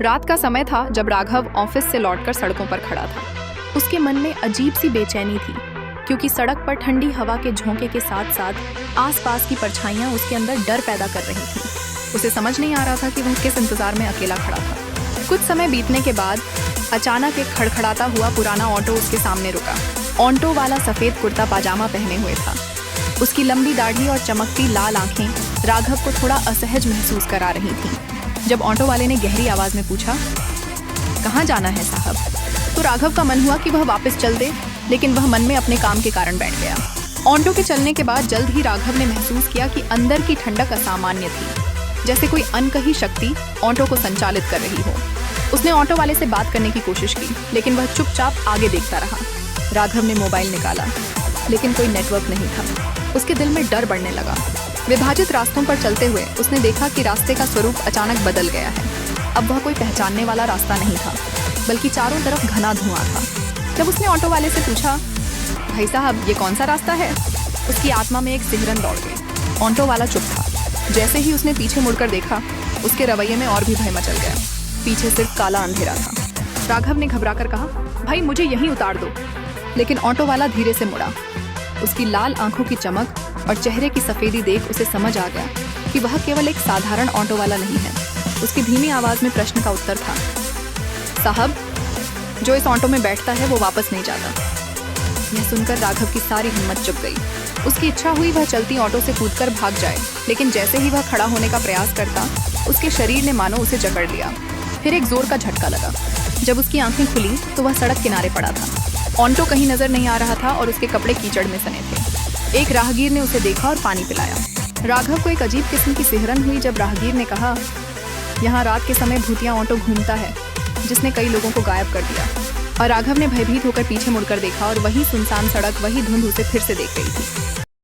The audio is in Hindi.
रात का समय था जब राघव ऑफिस से लौटकर सड़कों पर खड़ा था। उसके मन में अजीब सी बेचैनी थी, क्योंकि सड़क पर ठंडी हवा के झोंके के साथ साथ आसपास की परछाइयां उसके अंदर डर पैदा कर रही थीं। उसे समझ नहीं आ रहा था कि वह किस इंतजार में अकेला खड़ा था। कुछ समय बीतने के बाद अचानक एक खड़खड़ाता हुआ पुराना ऑटो उसके सामने रुका। ऑटो वाला सफेद कुर्ता पाजामा पहने हुए था। उसकी लंबी दाढ़ी और चमकती लाल आंखें राघव को थोड़ा असहज महसूस करा रही थीं। जब ऑटो वाले ने गहरी आवाज में पूछा, कहाँ जाना है साहब, तो राघव का मन हुआ कि वह वापस चल दे, लेकिन वह मन में अपने काम के कारण बैठ गया। ऑटो के चलने के बाद जल्द ही राघव ने महसूस किया कि अंदर की ठंडक असामान्य थी, जैसे कोई अनकही शक्ति ऑटो को संचालित कर रही हो। उसने ऑटो वाले से बात करने की कोशिश की, लेकिन वह चुपचाप आगे देखता रहा। राघव ने मोबाइल निकाला, लेकिन कोई नेटवर्क नहीं था। उसके दिल में डर बढ़ने लगा। विभाजित रास्तों पर चलते हुए उसने देखा कि रास्ते का स्वरूप अचानक बदल गया है। अब वह कोई पहचानने वाला रास्ता नहीं था, बल्कि चारों तरफ घना धुआं था। जब उसने ऑटो वाले से पूछा, भाई साहब ये कौन सा रास्ता है, उसकी आत्मा में एक सिहरन दौड़ गई। ऑटो वाला चुप था। जैसे ही उसने पीछे मुड़कर देखा, उसके रवैये में और भी भय मचल गया। पीछे सिर्फ काला अंधेरा था। राघव ने घबराकर कहा, भाई मुझे यहीं उतार दो। लेकिन ऑटो वाला धीरे से मुड़ा। उसकी लाल आंखों की चमक और चेहरे की सफेदी देख उसे समझ आ गया कि वह केवल एक साधारण ऑटो वाला नहीं है। उसकी धीमी आवाज में प्रश्न का उत्तर था, साहब जो इस ऑटो में बैठता है वो वापस नहीं जाता। यह सुनकर राघव की सारी हिम्मत चुक गई। उसकी इच्छा हुई वह चलती ऑटो से कूदकर भाग जाए, लेकिन जैसे ही वह खड़ा होने का प्रयास करता, उसके शरीर ने मानो उसे जकड़ लिया। फिर एक जोर का झटका लगा। जब उसकी आंखें खुली तो वह सड़क किनारे पड़ा था। ऑटो कहीं नजर नहीं आ रहा था और उसके कपड़े कीचड़ में सने थे। एक राहगीर ने उसे देखा और पानी पिलाया। राघव को एक अजीब किस्म की सिहरन हुई जब राहगीर ने कहा, यहाँ रात के समय भूतिया ऑटो घूमता है जिसने कई लोगों को गायब कर दिया। और राघव ने भयभीत होकर पीछे मुड़कर देखा और वही सुनसान सड़क, वही धुंध उसे फिर से देख रही थी।